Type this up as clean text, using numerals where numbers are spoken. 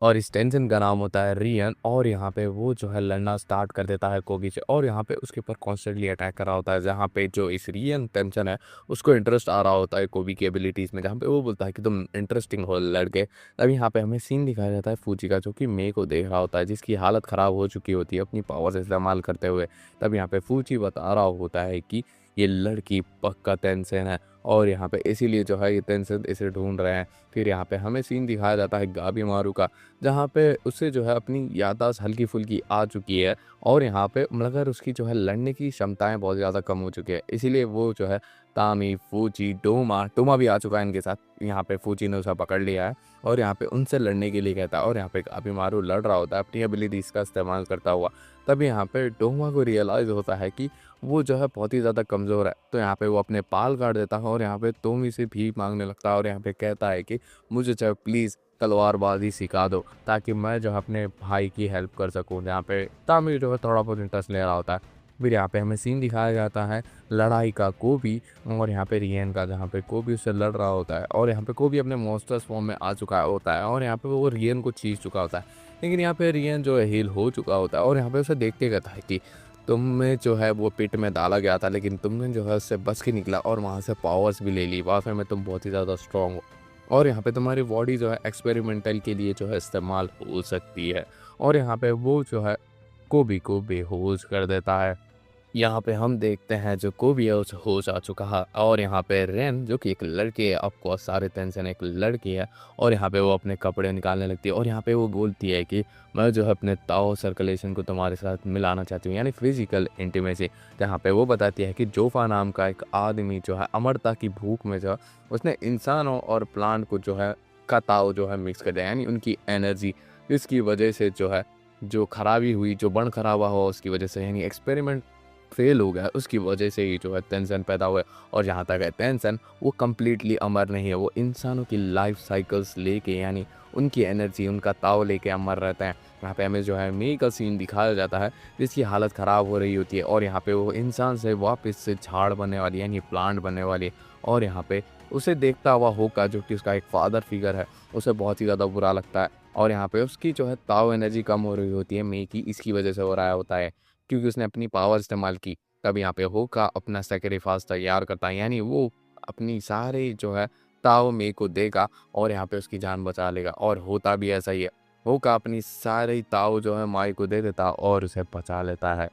और इस टेंशन का नाम होता है रियन। और यहाँ पे वो जो है लड़ना स्टार्ट कर देता है कोबी से, और यहाँ पे उसके ऊपर कॉन्स्टेंटली अटैक कर रहा होता है। जहाँ पे जो इस रियन टेंशन है उसको इंटरेस्ट आ रहा होता है कोबी की एबिलिटीज़ में, जहाँ पे वो बोलता है कि तुम इंटरेस्टिंग हो लड़के। तब यहाँ पे हमें सीन दिखाया जाता है फूजी का, जो कि मे को देख रहा होता है, जिसकी हालत ख़राब हो चुकी होती है अपनी पावर्स इस्तेमाल करते हुए। तब यहाँ पे फूजी बता रहा होता है कि ये लड़की पक्का टेंशन है, और यहाँ पे इसीलिए जो है ये टेंशन इसे ढूंढ रहे हैं। फिर यहाँ पे हमें सीन दिखाया जाता है गाबी मारू का, जहाँ पे उसे जो है अपनी याददाश्त हल्की-फुल्की आ चुकी है, और यहाँ पे मगर उसकी जो है लड़ने की क्षमताएँ बहुत ज़्यादा कम हो चुकी है। इसीलिए वो जो है तामी, फूजी, डोमा भी आ चुका है इनके साथ। यहाँ पे फूजी ने उसे पकड़ लिया है और यहाँ पे उनसे लड़ने के लिए कहता है, और यहाँ पे गाबीमारू लड़ रहा होता है अपनी एबिलिटीज़ का इस्तेमाल करता हुआ। तभी यहाँ पे डोमा को रियलाइज़ होता है कि वो जो है बहुत ही ज़्यादा कमज़ोर है। तो यहाँ पे वो अपने बाल काट देता है और यहाँ पे तोमी से भीख माँगने लगता है, और यहाँ पे कहता है कि मुझे चाहे प्लीज़ तलवारबाज़ी सिखा दो, ताकि मैं जो है अपने भाई की हेल्प कर सकूँ। जहाँ पे तामिर जो है थोड़ा बहुत इंटरेस्ट ले रहा होता है। फिर यहाँ पे हमें सीन दिखाया जाता है लड़ाई का कोबी और यहाँ पे रियन का, जहाँ पे कोबी उससे लड़ रहा होता है, और यहाँ पे कोबी अपने मॉन्स्टर्स फॉर्म में आ चुका होता है, और यहाँ पे वो रियन को चीर चुका होता है। लेकिन यहाँ पे रियन जो है हील हो चुका होता है, और यहाँ पे उसे देख के कहता है कि तुम में जो है वो पिट में डाला गया था, लेकिन तुमने जो है उससे बच के निकला और वहाँ से पावर्स भी ले ली। वाक़ई में तुम बहुत ही ज़्यादा स्ट्रॉन्ग हो, और यहाँ पे तुम्हारी बॉडी जो है एक्सपेरिमेंटल के लिए जो है इस्तेमाल हो सकती है। और यहाँ पे वो जो है कोबी को बेहोश कर देता है। यहाँ पे हम देखते हैं जो कोबी है उसे होश आ चुका है, और यहाँ पे रेन जो कि एक लड़की है, आपको सारे टेंशन एक लड़की है, और यहाँ पे वो अपने कपड़े निकालने लगती है, और यहाँ पे वो बोलती है कि मैं जो है अपने ताओ सर्कुलेशन को तुम्हारे साथ मिलाना चाहती हूँ, यानी फिजिकल इंटीमेसी। जहाँ पे वो बताती है कि जोफा नाम का एक आदमी जो है अमरता की भूख में जो है उसने इंसानों और प्लांट को जो है का ताओ जो है मिक्स कर दिया, यानी उनकी एनर्जी, इसकी वजह से जो है जो खराबी हुई, जो बन खराबा हुआ उसकी वजह से, यानी एक्सपेरिमेंट फेल हो गया, उसकी वजह से ही जो है टेंशन पैदा हुआ है। और जहाँ तक है टेंशन, वो कम्प्लीटली अमर नहीं है, वो इंसानों की लाइफ साइकिल्स लेके, यानी उनकी एनर्जी, उनका ताव लेके अमर रहते हैं। यहाँ पे हमें जो है मे का सीन दिखाया जाता है, जिसकी हालत ख़राब हो रही होती है, और यहाँ पे वो इंसान से वापस से झाड़ बनने वाली है, यानी प्लांट बनने वाली है। और यहाँ पे उसे देखता हुआ होका, जो कि उसका एक फादर फिगर है, उसे बहुत ही ज़्यादा बुरा लगता है। और यहाँ पे उसकी जो है ताव एनर्जी कम हो रही होती है मे की, इसकी वजह से हो रहा होता है, क्योंकि उसने अपनी पावर इस्तेमाल की। तब यहाँ पे होका अपना सैक्रिफास तैयार करता है, यानी वो अपनी सारे जो है ताओ मे को देगा और यहाँ पे उसकी जान बचा लेगा, और होता भी ऐसा ही है। होका अपनी सारी ताओ जो है माई को दे देता और उसे बचा लेता है।